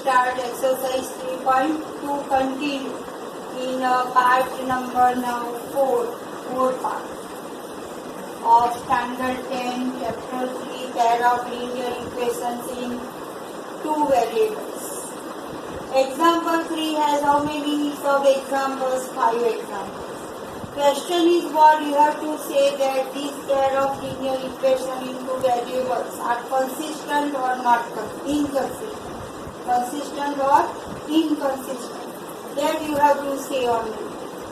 start exercise 3.2. Continue in part number now 4 part of standard 10 chapter 3 pair of linear equations in two variables. Example 3 has how many sub examples? 5 examples. Question is what you have to say that this pair of linear equation in two variables are consistent or not inconsistent. Consistent or inconsistent. That you have to say only.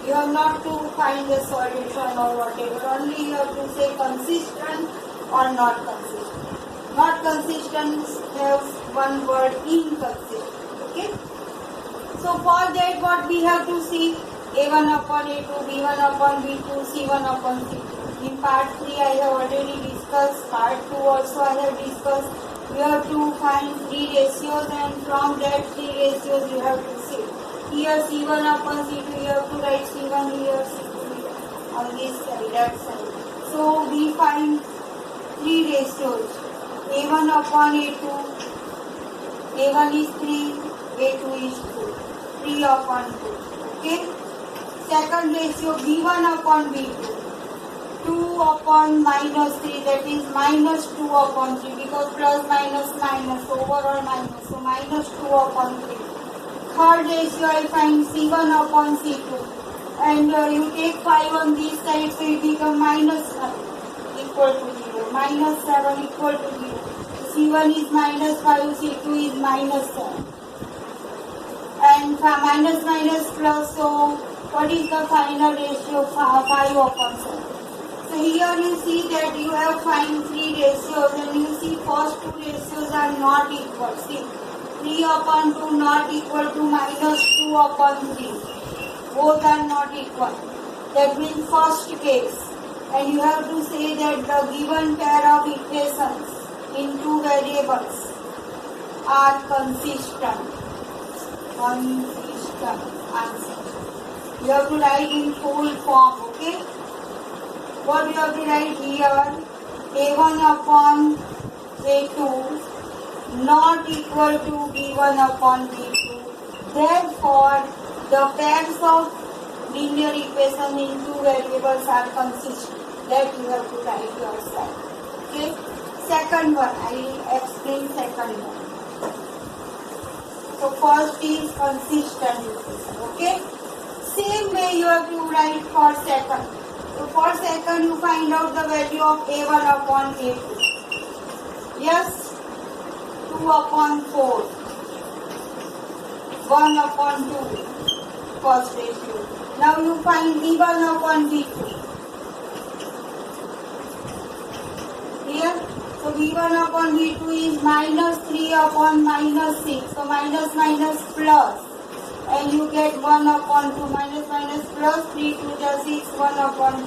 You have not to find the solution or whatever. Only you have to say consistent or not consistent. Not consistent has one word inconsistent. Okay. So for that what we have to see? A1 upon A2, B1 upon B2, C1 upon C2. In part 3 I have already discussed, part 2 also I have discussed. You have to find 3 ratios and from that 3 ratios you have to see. Here C1 upon C2, you have to write C1 here, C2 here, on this side, that side. So we find 3 ratios. A1 upon A2, A1 is 3, A2 is 2. 3 upon 2. Okay? Second ratio B1 upon B2. 2 upon minus 3, that is minus 2 upon 3 because plus minus minus overall minus. So minus 2 upon 3. Third ratio I find C1 upon C2. And you take 5 on this side, so it becomes minus 9 equal to 0. Minus 7 equal to 0. C1 is minus 5, C2 is minus 7. And minus minus plus, so what is the final ratio? 5 upon 7. So here you see that you have find 3 ratios and you see first 2 ratios are not equal. See, 3 upon 2 not equal to minus 2 upon 3. Both are not equal. That means first case. And you have to say that the given pair of equations in two variables are consistent. Consistent answer. You have to write in full form, okay? What you have to write here? A1 upon A2 not equal to B1 upon B2. Therefore, the pairs of linear equation in two variables are consistent. That you have to write yourself. Okay? Second one, I will explain second one. So first is consistent equation, okay? Same way you have to write for second. So for second you find out the value of A1 upon A2. Yes, 2 upon 4. 1 upon 2. First ratio. Now you find B1 upon B2. Here, so B1 upon B2 is minus 3 upon minus 6. So minus minus plus. And you get 1 upon 2, minus minus plus 3 to the 6, 1 upon 2.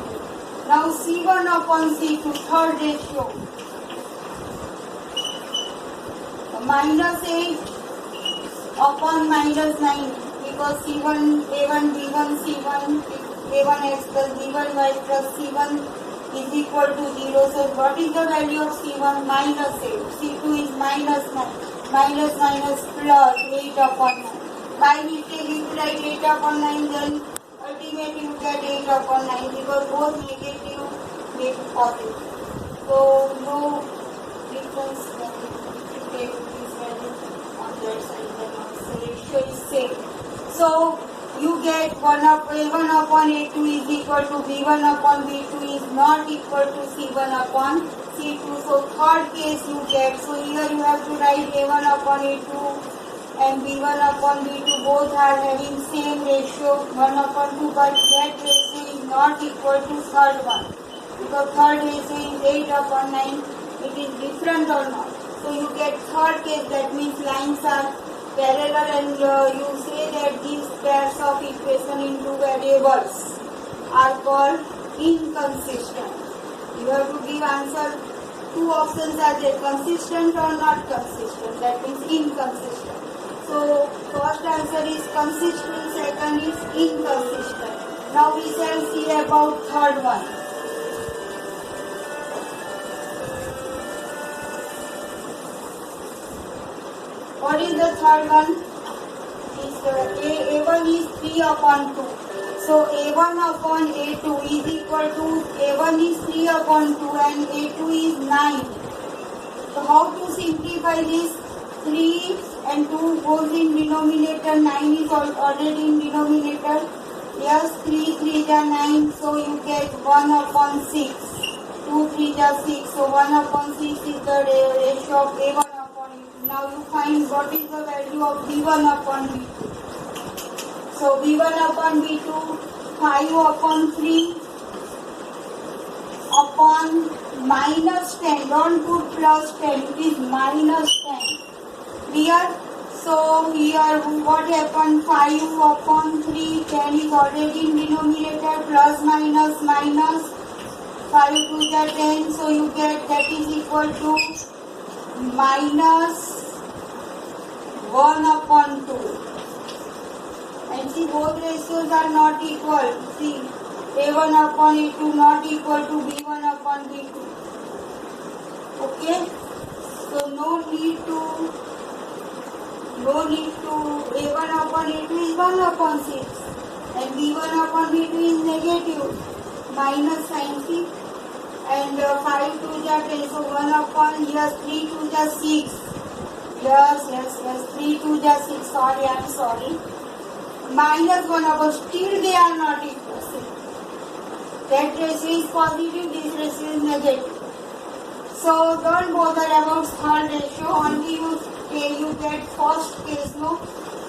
Now C1 upon C2, third ratio. Minus 8 upon minus 9 because C1, A1, B1, C1, A1x plus B1y plus C1 is equal to 0. So what is the value of C1? Minus 8. C2 is minus 9. Minus minus plus 8 upon 9. By mistake you write 8 upon 9, then ultimately you get 8 upon 9 because both negative make positive. So no difference when you take this value on that side, then also ratio is same. So you get A1 upon A2 is equal to B1 upon B2 is not equal to C1 upon C2. So third case you get. So here you have to write A1 upon A2 and B1 upon B2 both are having same ratio 1 upon 2, but that ratio is not equal to third one because third ratio is 8 upon 9. It is different or not. So you get third case, that means lines are parallel and you say that these pairs of equation in two variables are called inconsistent. You have to give answer. Two options are there, consistent or not consistent. That means inconsistent. So first answer is consistent, second is inconsistent. Now we shall see about third one. What is the third one? A1 is 3 upon 2. So A1 upon A2 is equal to A1 is 3 upon 2 and A2 is 9. So how to simplify this? 3 and 2 goes in denominator, 9 is already in denominator. Yes, 3 3 are 9, so you get 1 upon 6. 2 3 are 6, so 1 upon 6 is the ratio of A1 upon A2. Now you find what is the value of B1 upon B2. So B1 upon B2, 5 upon 3 upon minus 10. Don't put plus 10, it is minus 10. Clear? So here what happened? 5 upon 3, 10 is already in denominator, plus minus minus. 5 to the 10, so you get that is equal to minus 1 upon 2. And see, both ratios are not equal. See, A1 upon A2 not equal to B1 upon B2. Okay? So no need to A1 upon A2 is 1 upon 6 and B1 upon B2 is negative minus sign, see, and 5 to the 10, so 1 upon, yes, 3 to the 6, yes, 3 to the 6, sorry, I am sorry, minus 1 upon, still they are not equal, see, that ratio is positive, this ratio is negative. So don't bother about third ratio, only you get first case, no,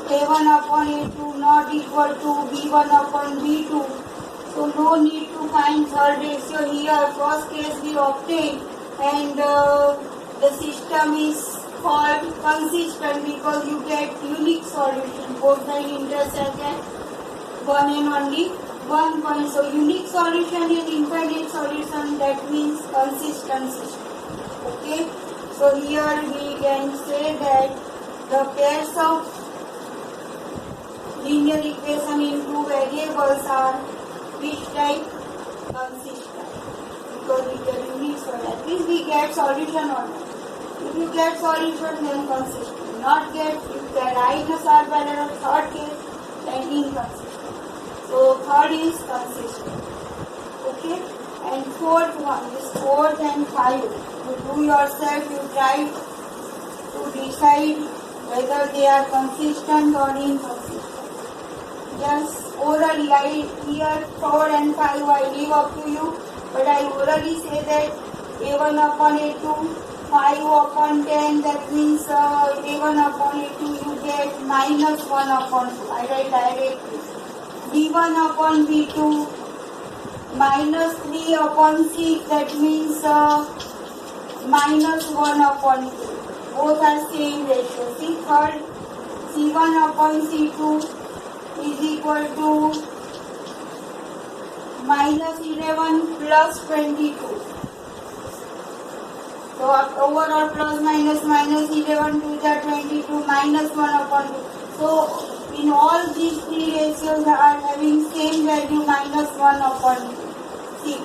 A1 upon A2 not equal to B1 upon B2. So no need to find third ratio here. First case we obtain, and the system is called consistent because you get unique solution. Both the intersect at one and only 1 point. So unique solution is infinite solution, that means consistent system. Okay. So here we can say that the pairs of linear equation in two variables are which type? Consistent. Because we get unique solution. At least we get solution or not. If you get solution, then consistent. Not get, if the rightness are better, third case, then inconsistent. So third is consistent. Okay? And fourth one is 4th and 5. You do yourself, you try to decide whether they are consistent or inconsistent. Yes, orally, here 4 and 5 I leave up to you, but I orally say that A1 upon A2, 5 upon 10, that means A1 upon A2 you get minus 1 upon 2. I write directly. B1 upon B2, minus 3 upon 6, that means minus 1 upon 2. Both are same ratio. See, third, C1 upon C2 is equal to minus 11 plus 22. So overall plus minus 11 to the 22 minus 1 upon 2. So in all these three ratios are having same value minus 1 upon 2. See,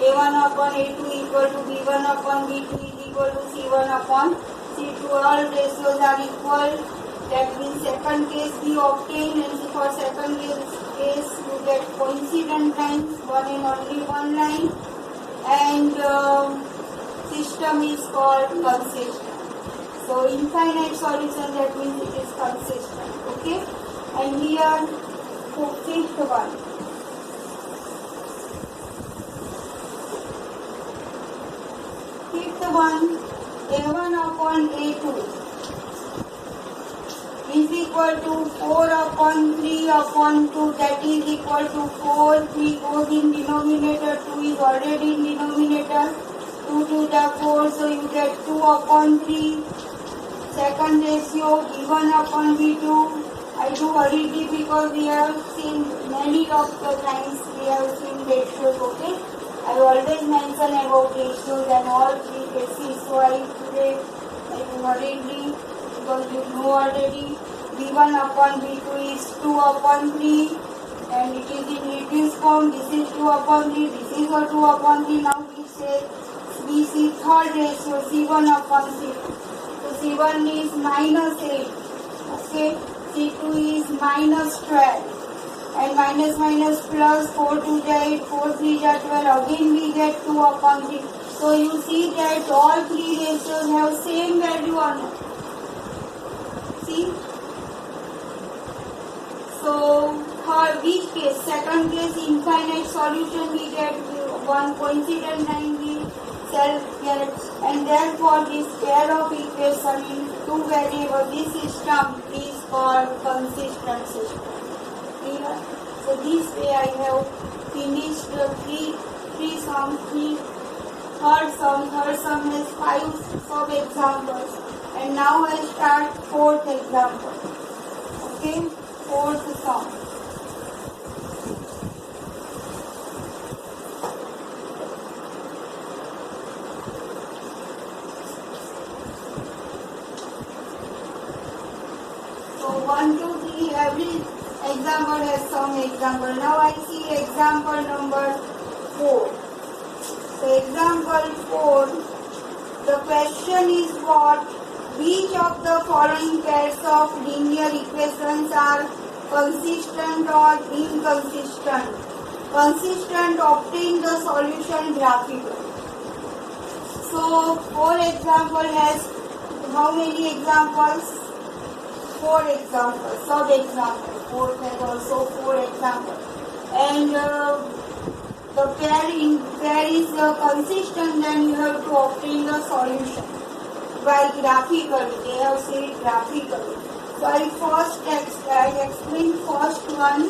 A1 upon A2 equal to B1 upon B2 is equal to C1 upon C2. All ratios are equal. That means second case we obtain, and for second case you get coincident lines, one and only one line, and system is called consistent. So infinite solution, that means it is consistent. Okay, and here fifth one. Fifth one, A1 upon A2 is equal to 4 upon 3 upon 2, that is equal to 4, 3 goes in denominator, 2 is already in denominator, 2 to the 4, so you get 2 upon 3. Second ratio, B1 upon B2, I do hurriedly because we have seen many of the times we have seen ratios, okay. I always mention about ratios and all three cases, so I today I do hurriedly because you know already. B1 upon B2 is 2 upon 3 and it is in reduced form. This is 2 upon 3, this is 2 upon 3. Now we say we see third ratio C1 upon C2. So C1 is -8. Okay, C2 is -12. And minus minus plus 4 2 is 8, 4 3 is 12. Again we get 2 upon 3. So you see that all three ratios have same value or not? See? So for which case? Second case, infinite solution we get one coincident line we self get, and therefore this pair of equation in two variable, this system is called consistent system. Clear? So this way I have finished the three sums. Third sum has 5 sub examples, and now I start fourth example. Okay, fourth sum. So 1, 2, 3, every example has some example. Now I see example number 4. So example 4, the question is what? Which of the following pairs of linear equations are consistent or inconsistent? Consistent, obtain the solution graphically. So 4 example has how many examples? 4 examples, sub examples. 4 has also 4 examples. And the pair is consistent, then you have to obtain the solution by graphically. They have said graphically. So I explain first one.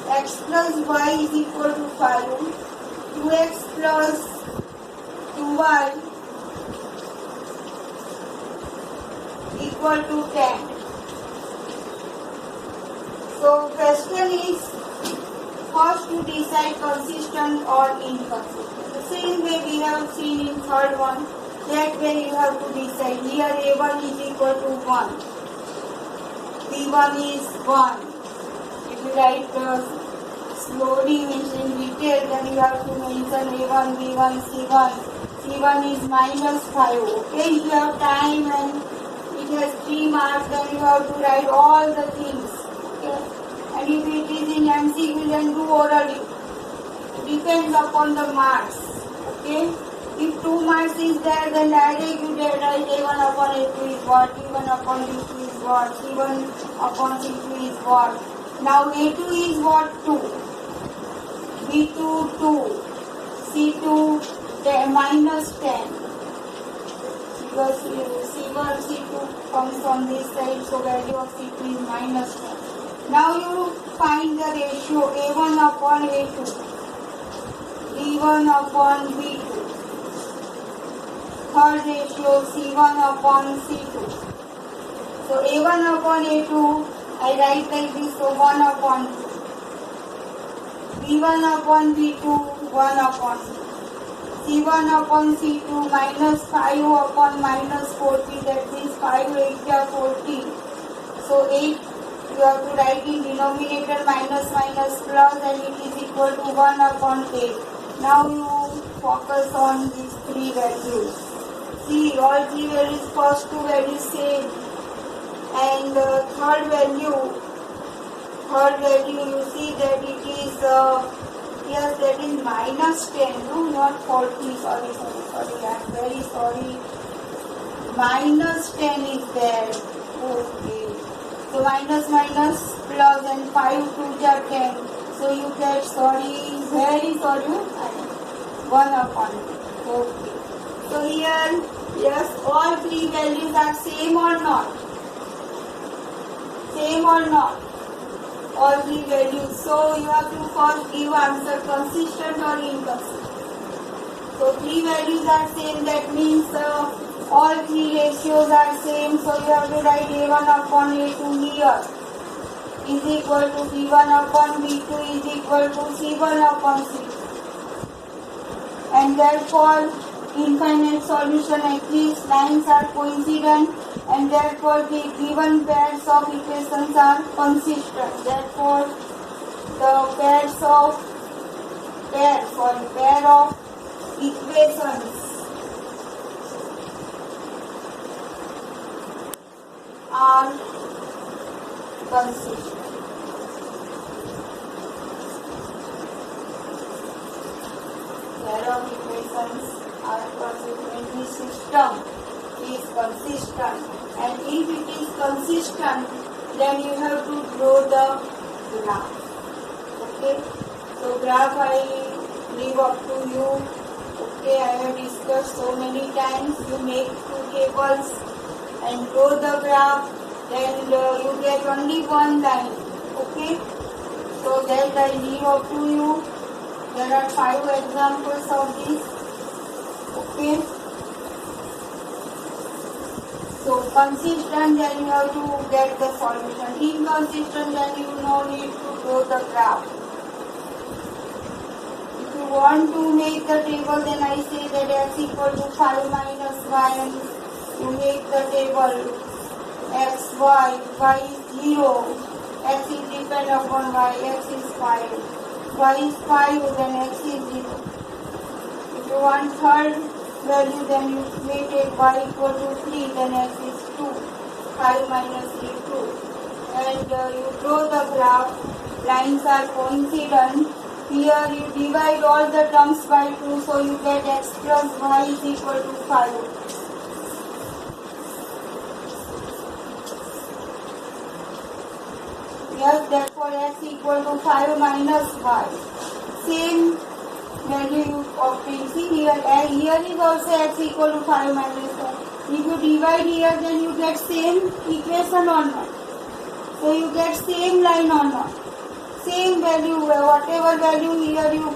X plus y is equal to 5. 2x plus 2y equal to 10. So question is first to decide consistent or inconsistent. The same way we have seen in third one. That way you have to decide. Here A1 is equal to 1. B1 is 1. If you write slowly means in detail, then you have to mention A1, B1, C1. C1 is -5. Okay, if you have time and it has 3 marks, then you have to write all the things. Okay, and if it is in MCQ, then do orally. Depends upon the marks. Okay. If 2 marks is there, then direct you write A1 upon A2 is what, B1 upon B2 is what, C1 upon C2 is what. Now A2 is what? 2. B2 2. C2 -10. Because C1 C2 comes on this side, so value of C2 is -10. Now you find the ratio A1 upon A2, B1 upon B2. Third ratio C1 upon C2. So A1 upon A2, I write like this, so 1 upon 2. B1 upon B2, 1 upon 2. C1 upon C2 -5 upon -40, that means 5 8 are 40. So 8 you have to write in denominator minus minus plus, and it is equal to 1 upon 8. Now you focus on these 3 values. See, all 3 values, first 2 values same, and third value you see that it is yes, that is -10. No, not 40. Sorry. I'm very sorry. -10 is there. Okay. So minus minus plus, and 5 2 are 10. So you get very sorry. 1 upon 2. Okay. So here, yes, all 3 values are same or not? Same or not? All 3 values. So you have to first give answer consistent or inconsistent. So 3 values are same. That means all 3 ratios are same. So you have to write A1 upon A2 here is equal to B1 upon B2 is equal to C1 upon C2. And therefore infinite solution at least lines are coincident, and therefore the given pairs of equations are consistent. Therefore the pair of equations are consistent. Pair of equations are consistent. The system is consistent, and if it is consistent, then you have to draw the graph. Okay, so graph I leave up to you. Okay, I have discussed so many times. You make two tables and draw the graph, then you get only one line. Okay, so that I leave up to you. There are 5 examples of this. Okay, so consistent, then you have to get the solution. Inconsistent, then you no need to draw the graph. If you want to make the table, then I say that x equal to 5 minus y, and you make the table x, y is 0, x is depend upon y, x is 5. Y is 5, then x is 0. If you want third value, then you may take y equal to 3, then x is 2. 5 minus 3, 2. And you draw the graph, lines are coincident. Here you divide all the terms by 2, so you get x plus y is equal to 5. Yes, therefore x equal to 5 minus y. Same value you obtain. See here, here is also x equal to 5 minus y. If you divide here, then you get same equation or not. So you get same line or not. Same value, whatever value here you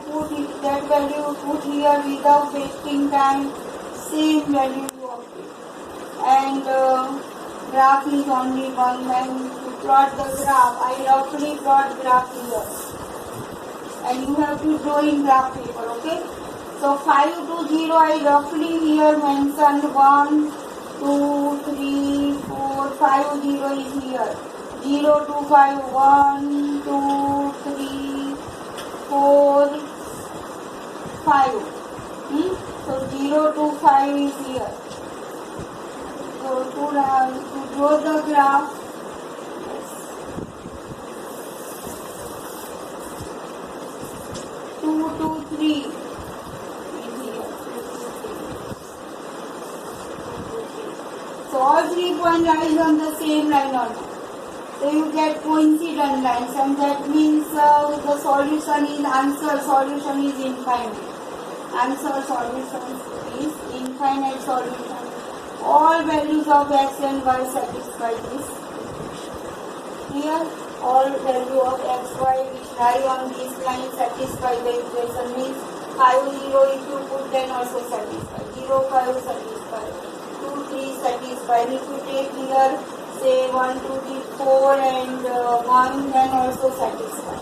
put it, that value you put here without wasting time. Same value you obtain. And graph is only one line. Plot the graph. I roughly plot graph here, and you have to draw in graph paper. Okay, so 5 to 0 I roughly here mentioned 1, 2, 3, 4, 5, 0 is here. 0 to 5, 1, 2, 3, 4, 5. So 0 to 5 is here. So to draw the graph, 2 to 3 is here. So all 3 points lie on the same line or not. So you get coincident lines, and that means the solution is answer. Solution is infinite. Answer solution is infinite solution. All values of x and y satisfy this. Here, all value of x, y which lie on this line satisfy the equation. Means 5, 0 if you put, then also satisfy. 0, 5 satisfy. 2, 3 satisfy. If you take here, say 1, 2, 3, 4 and 1, then also satisfy.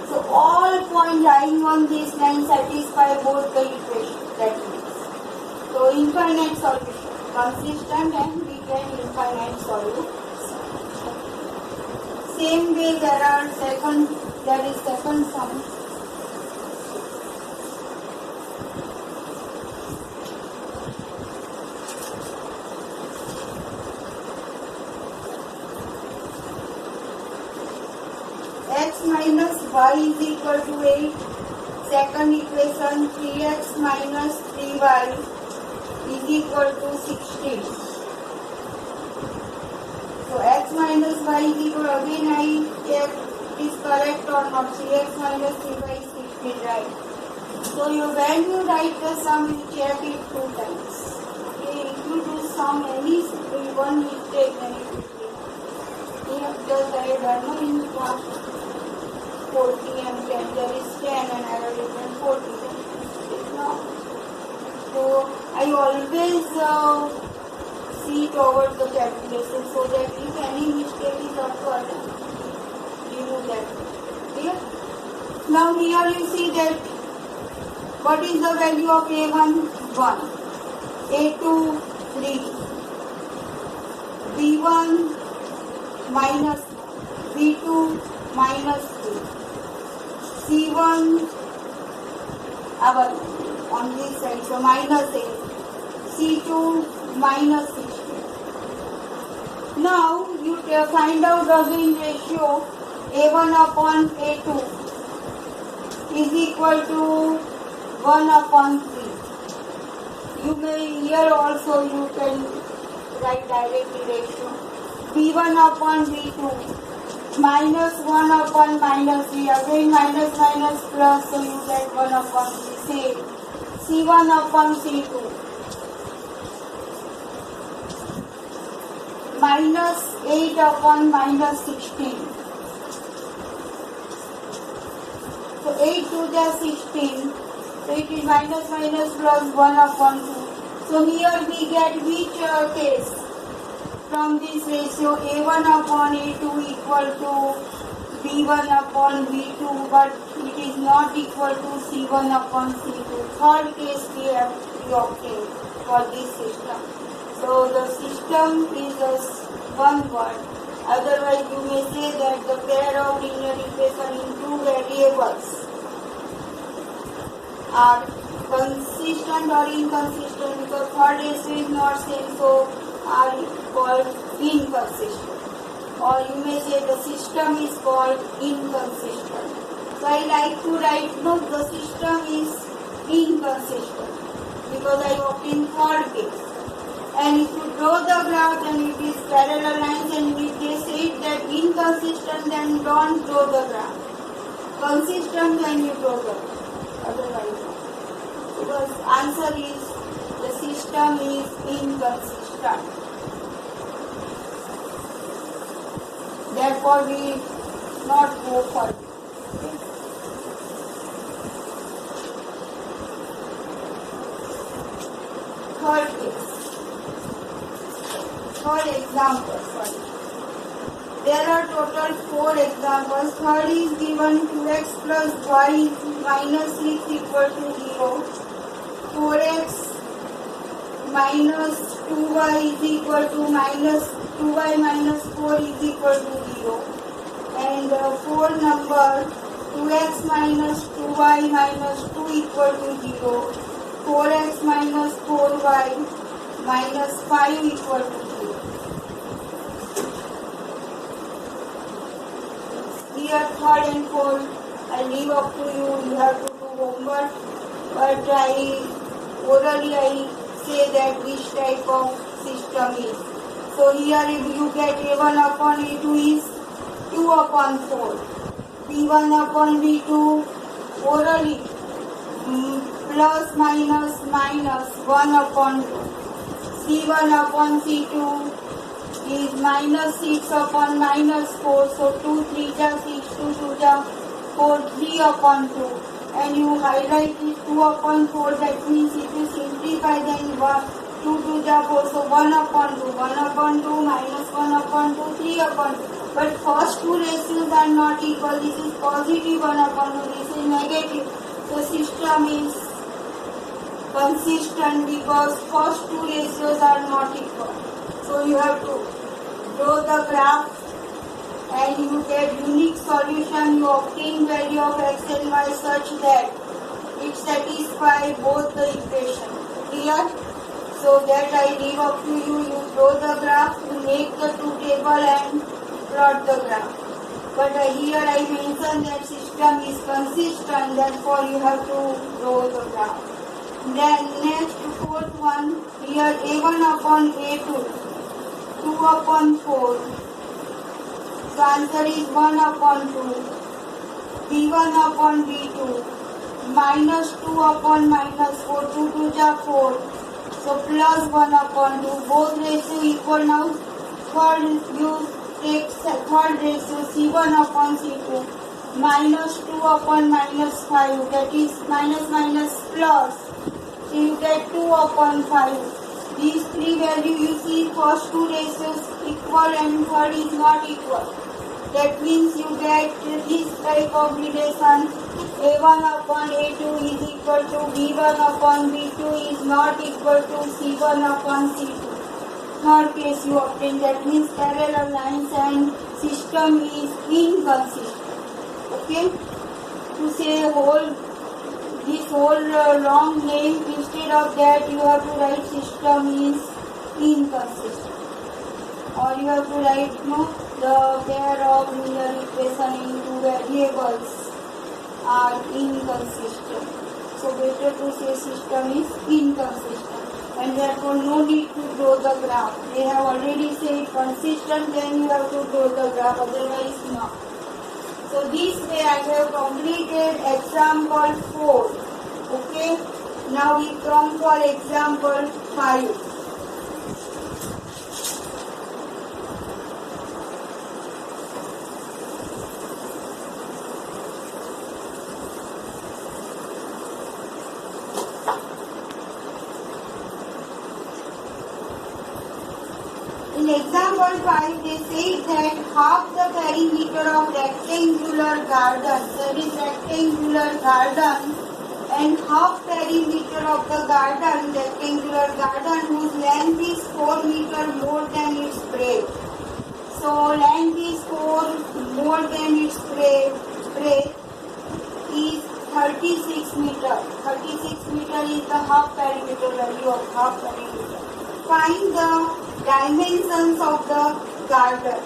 So all points lying on this line satisfy both the equations. That means, so infinite solution. Consistent, and we get infinite solution. Same way there is second sum. X minus y is equal to 8. Second equation, 3x minus 3y is equal to 16. So x minus y is equal, again I check it is correct or not. 3x minus 3y is 16, right? So when you write the sum, you check it 2 times. Okay, if you do sum any one mistake, then it will be. Here just I have done in class 40 and 10. There is 10 and I have written 40. So I always see towards the calculation, so that if any mistake is occurred, remove that. Clear? Now here you see that what is the value of A1? 1. A2, 3. B1 minus 1. B2 minus 3. C1 on this side, so minus 8. C2 minus 16. find out again ratio A1 upon A2 is equal to 1 upon 3. You may here also you can write directly ratio. B1 upon B2 minus 1 upon minus 3. Again minus minus plus, so you get 1 upon 3. Same. C1 upon C2 minus 8 upon minus 16. So 8 to the 16. So it is minus minus plus 1 upon 2. So here we get which case from this ratio A1 upon A2 equal to B1 upon B2, but it is not equal to C1 upon C2. Third case we have to obtain for this system. So the system is one word. Otherwise you may say that the pair of linear equation in two variables are consistent or inconsistent, because third ratio is not same, so are called inconsistent. Or you may say the system is called inconsistent. So I like to write, no, the system is inconsistent because I obtain third case. And if you draw the graph and it is parallel lines, and if they say that inconsistent, then don't draw the graph. Consistent, then you draw the graph. Otherwise, because answer is the system is inconsistent. Therefore, we not go for it. Third case. Third example. There are total 4 examples. Third is given 2x plus y minus 6 equal to 0. 4x minus 2y is equal to minus 2y minus 4 is equal to 0. And fourth number 2x minus 2y minus 2 equal to 0. 4x minus 4y minus 5 equal to 0. Here third and fourth I leave up to you. You have to do homework. But orally I say that which type of system is. So here if you get A1 upon A2 is 2 upon 4. B1 upon B2 orally plus minus minus 1 upon 2. C1 upon C2 is minus 6 upon minus 4. So 2 3 ja 6, 2 2 ja 4, 3 upon 2. And you highlight this 2 upon 4, that means if you simplify then 2 2 ja 4, so 1 upon 2, 1 upon 2 minus 1 upon 2, 3 upon 2. But first two ratios are not equal. This is positive 1 upon 2, this is negative. The system is consistent because first two ratios are not equal. So you have to draw the graph and you get unique solution. You obtain value of x and y such that it satisfies both the equation. Clear? So that I leave up to you. You draw the graph, you make the two table and plot the graph. But here I mentioned that system is consistent, therefore you have to draw the graph. Then next fourth one, here A1 upon A2, 2 upon 4. So answer is 1 upon 2. B1 upon B2, minus 2 upon minus 4, 2 2 ja 4. So plus 1 upon 2, both ratio equal now. Third, you take third ratio C1 upon C2, minus 2 upon minus 5, that is minus minus plus. So you get 2 upon 5. These three values you see first two ratios equal and third is not equal. That means you get this type of relation. A1 upon A2 is equal to B1 upon B2 is not equal to C1 upon C2. Third case you obtain, that means parallel lines and system is inconsistent. Okay? To say this whole long name, instead of that you have to write system is inconsistent. Or you have to write the pair of linear equation in two variables are inconsistent. So better to say system is inconsistent, and therefore no need to draw the graph. They have already said consistent, then you have to draw the graph, otherwise not. So this way I have completed example 4. Okay. Now we come for example 5. In example 5, they say that half the perimeter of rectangular garden, there is rectangular garden, and half perimeter of the garden, rectangular garden, whose length is 4 meter more than its breadth. So length is 4 more than its breadth is 36 meter. 36 meter is the half perimeter value of half perimeter. Find the dimensions of the garden,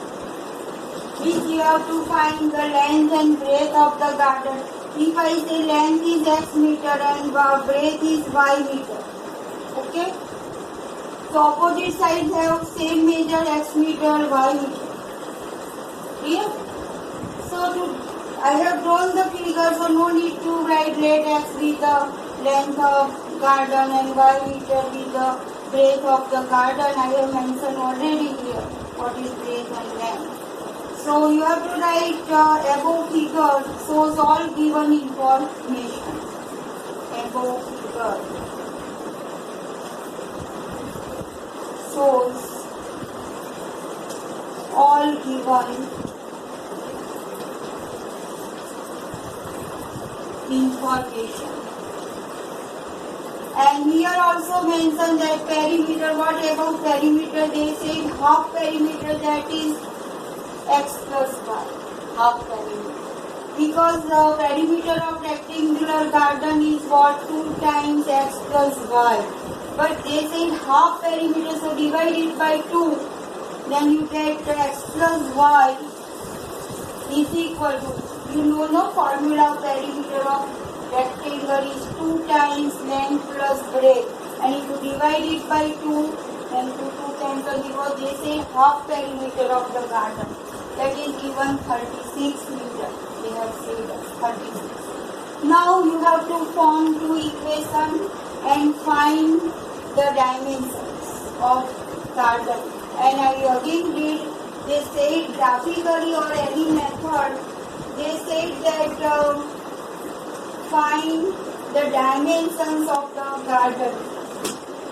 which you have to find the length and breadth of the garden. If I say length is x meter and breadth is y meter, okay? So opposite sides have same measure, x meter, y meter. Clear? So I have drawn the figure, so no need to write let x be the length of garden and y meter be the breadth of the garden. I have mentioned already here what is breadth and length. So you have to write above figure shows all given information. Above figure shows all given information. And here also mentioned that perimeter, what about perimeter? They say half perimeter, that is x plus y, half perimeter. Because the perimeter of rectangular garden is what? 2 times x plus y. But they say half perimeter, so divide it by 2. Then you get x plus y is equal to, you know no formula of perimeter of rectangle is 2 times length plus breadth, and if you divide it by 2, then 2 cancel, because they say half perimeter of the garden, that is given 36 meter. They have said 36. Now you have to form two equations and find the dimensions of garden. And I again did, they said graphically or any method, they said that find the dimensions of the garden.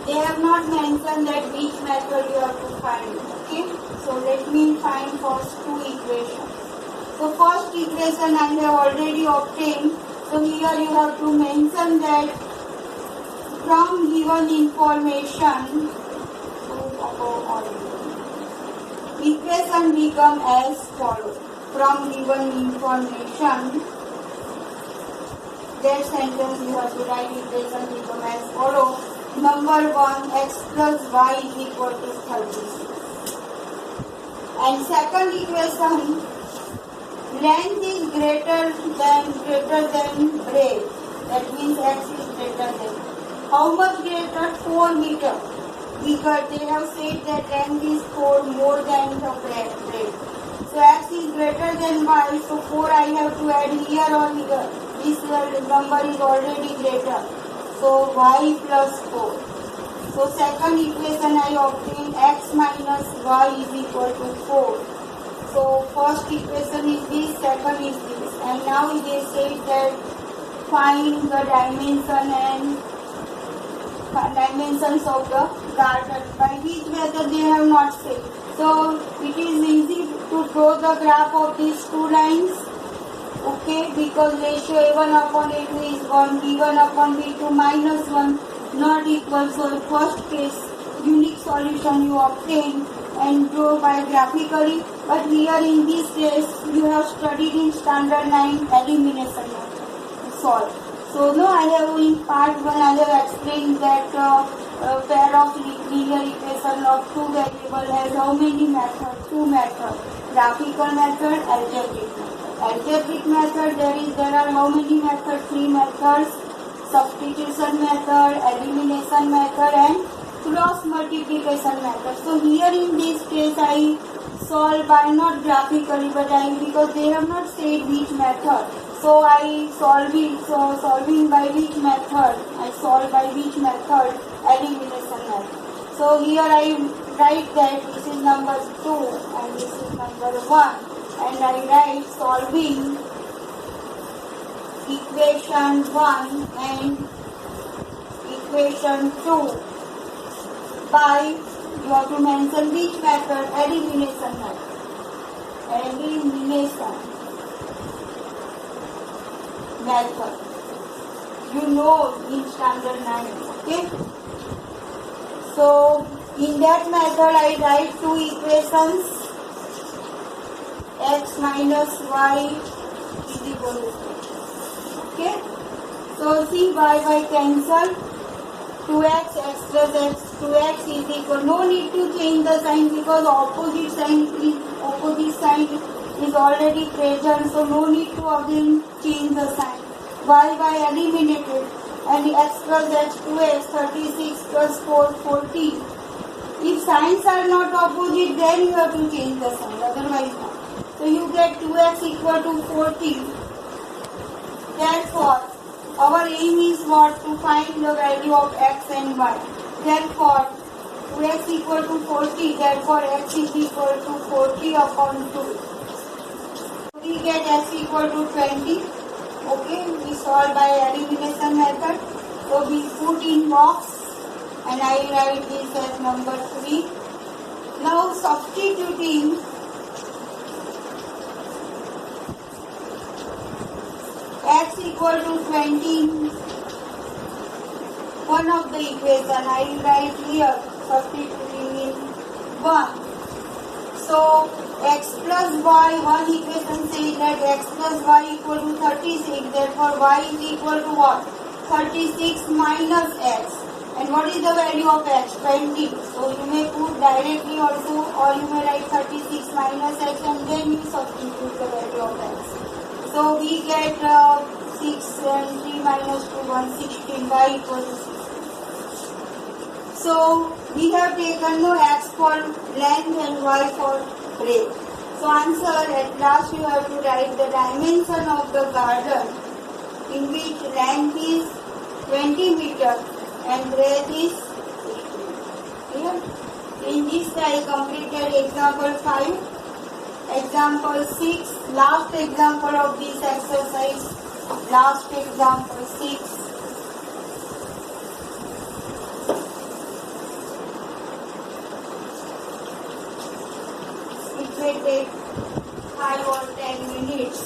They have not mentioned that which method you have to find. Okay, so let me find first two equations. So first equation I have already obtained. So here you have to mention that from given information, equation become as follows. From given information, that sentence you have to write equation become as follows. Number 1, x plus y is equal to 36. And second equation, length is greater than breadth. That means x is greater than. How much greater? 4 meter. Because they have said that length is 4 more than the breadth. So x is greater than y. So 4 I have to add here or here. This number is already greater. So y plus 4. So second equation I obtain x minus y is equal to 4. So first equation is this, second is this. And now they say that find the dimensions of the garden. By which method they have not said. So it is easy to draw the graph of these two lines. Okay, because ratio a1 upon a2 is 1, b1 upon b2 minus 1 not equal. So the first case unique solution you obtain and draw by graphically. But here in this case you have studied in standard 9 elimination method. Solve. So no, I have in part 1 I have explained that pair of linear equation of two variable has how many methods? Two methods. Graphical method, algebraic method. Algebraic method, there are how many methods? Three methods. Substitution method, elimination method and cross multiplication method. So here in this case I solve by not graphically but because they have not said which method. So I solve it. So solving by which method? I solve by which method? Elimination method. So here I write that this is number 2 and this is number 1 and I write solving equation 1 and equation 2 by, you have to mention which method? Elimination method. Elimination method. You know in standard 9. Okay. So in that method I write two equations. X minus y is equal to. Okay. So see y cancel. 2x, x plus x, 2x is equal. No need to change the sign because opposite sign is already present. So no need to again change the sign. Y eliminated and x plus x, 2x, 36 plus 4, 40. If signs are not opposite, then you have to change the sign. Otherwise not. So you get 2x equal to 40. Therefore, our aim is what? To find the value of x and y. Therefore, 2x equal to 40. Therefore, x is equal to 40 upon 2. We get x equal to 20. Okay, we solve by elimination method. So we put in box and I write this as number 3. Now substituting x equal to 20 one of the equation I will write here substituting in 1. So x plus y, one equation says that x plus y equal to 36, therefore y is equal to what? 36 minus x. And what is the value of x? 20. So you may put directly also or you may write 36 minus x and then you substitute the value of x. So we get 6 and 3 minus 2, 1, 16, y equal to 6. So we have taken no x for length and y for breadth. So answer, at last you have to write the dimension of the garden in which length is 20 meters and breadth is 16. Clear? In this I completed example 5. Example 6, last example of this exercise, last example 6. It may take 5 or 10 minutes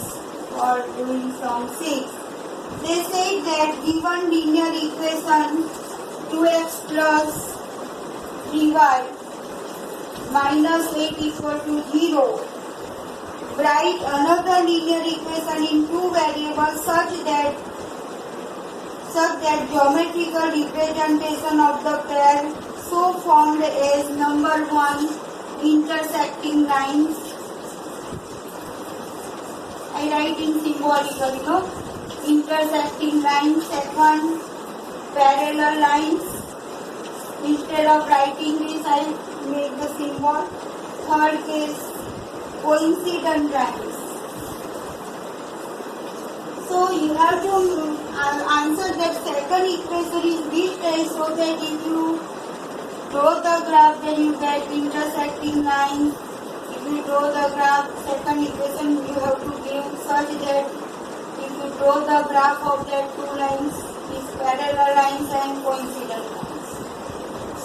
for doing from 6. They say that given linear equation 2x plus 3y minus 8 equal to 0. Write another linear equation in two variables such that geometrical representation of the pair so formed as number 1 intersecting lines. I write in symbolical, intersecting lines. Second, parallel lines. Instead of writing this, I make the symbol. Third case, coincident lines. So you have to answer that second equation is this way so that if you draw the graph then you get intersecting lines. If you draw the graph, second equation you have to give such that if you draw the graph of that two lines is parallel lines and coincident lines.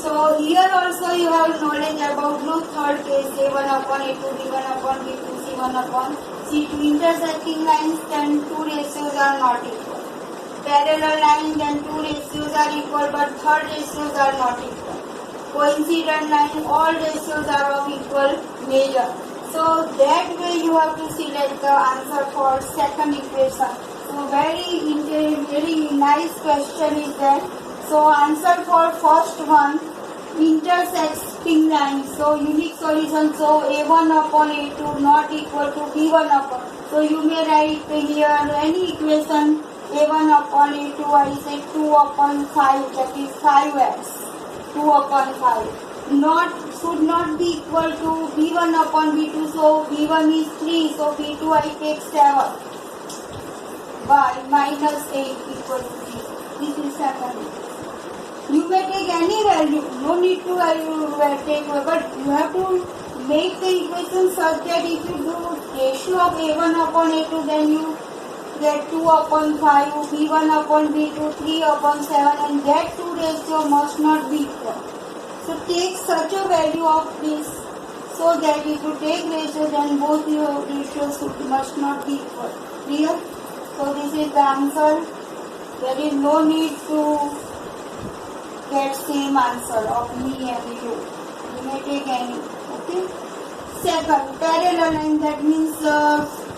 So here also you have knowledge about third case A1 upon A2, B1 upon B2, C1 upon C2. Intersecting lines, then two ratios are not equal. Parallel line, then two ratios are equal but third ratios are not equal. Coincident line, all ratios are of equal measure. So that way you have to select the answer for second equation. So very nice question is there. So answer for first one intersecting lines. So unique solution. So A1 upon A2 not equal to B1 upon. So you may write here any equation A1 upon A2. I say 2 upon 5. That is 5x. 2 upon 5. Not should not be equal to B1 upon B2. So B1 is 3. So B2 I take 7. By minus 8 equal to 0. This is second. You may take any value, no need to take, but you have to make the equation such that if you do ratio of A1 upon A2, then you get 2 upon 5, B1 upon B2, 3 upon 7, and that two ratio must not be equal. So take such a value of this so that if you take ratio, then both your ratios must not be equal. Clear? So this is the answer. There is no need to get same answer of me and you. You may take any. Okay. Second, parallel line. That means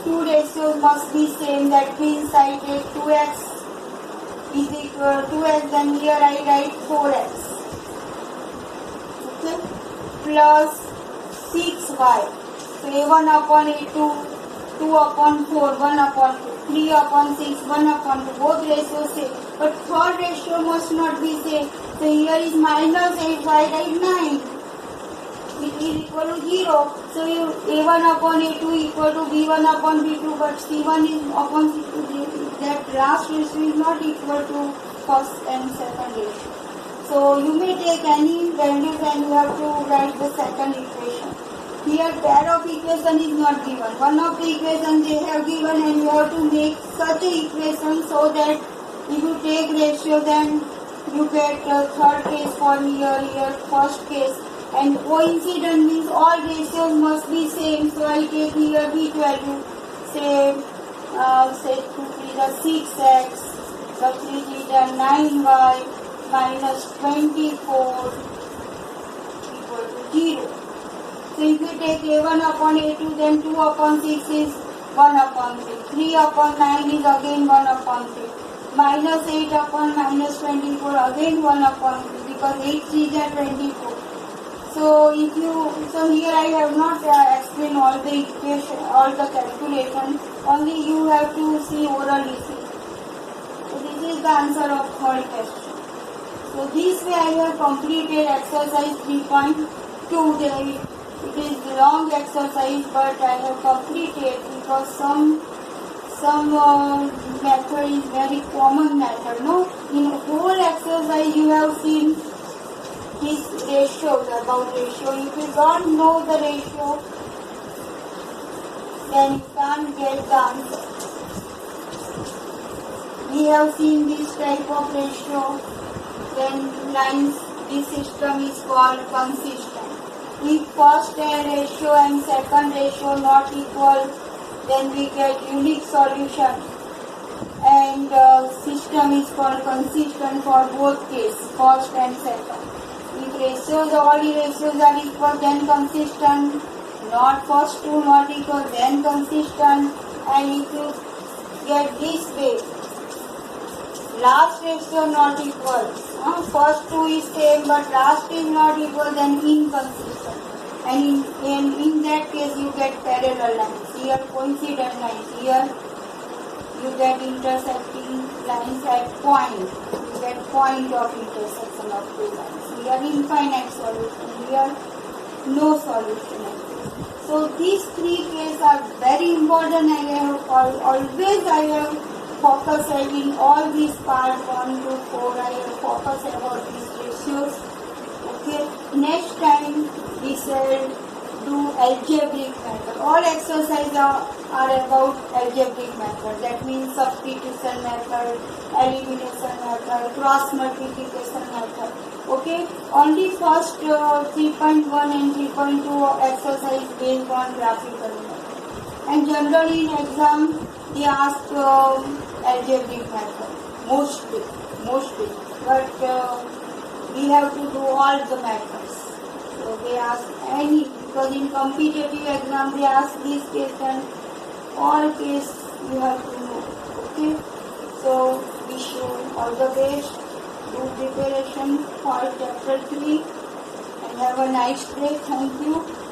two ratios must be same. That means I take 2x is equal to 2x. Then here I write 4x. Okay. Plus 6y. So A1 upon A2, 2 upon 4, 1 upon 2. 3 upon 6, 1 upon 2, both ratios same. But third ratio must not be same. So here is minus 8, so I write 9. It is equal to 0. So A1 upon A2 equal to B1 upon B2, but C1 is upon C2. That last ratio is not equal to first and second ratio. So you may take any values and you have to write the second equation. Here pair of equation is not given. One of the equations they have given and you have to make such a equation so that if you take ratio then you get third case for here, first case. And coincident means all ratios must be same. So I take here which value? Say 2 3 the 6x, the 3 3 the 9y minus 24 equal to 0. So if you take A1 upon A2, then 2 upon 6 is 1 upon 3. 3 upon 9 is again 1 upon 3. Minus 8 upon minus 24 again 1 upon 3 because 8 3 is 24. So here I have not explained all the equation, all the calculation. Only you have to see orally. So this is the answer of third question. So this way I have completed exercise 3.2. It is long exercise, but I have completed because some method is very common method. No, in whole exercise you have seen this ratios, about ratio. If you don't know the ratio, then you can't get the answer. We have seen this type of ratio. Then lines, this system is called consistent. If first ratio and second ratio not equal, then we get unique solution. And system is called consistent for both cases, first and second. If ratios, all the ratios are equal, then consistent. Not first two not equal, then consistent. And if you get this way, last ratio not equal. First two is same, but last is not equal, then inconsistent. And in that case, you get parallel lines. Here, coincident lines. Here, you get intersecting lines at point. You get point of intersection of two lines. Here, infinite solution. Here, no solution. So these three cases are very important. I have focused in all these parts 1 to 4. I have focused about these ratios. Okay. Next time we shall do algebraic method. All exercises are about algebraic method. That means substitution method, elimination method, cross multiplication method. Okay. Only first 3.1 and 3.2 exercise based on graphical method. And generally in exam they ask algebraic method mostly. But we have to do all the methods. So they ask any, because in competitive exam they ask this question, all case you have to know. Okay. So wish you all the best. Do preparation for chapter 3 Have a nice day. Thank you.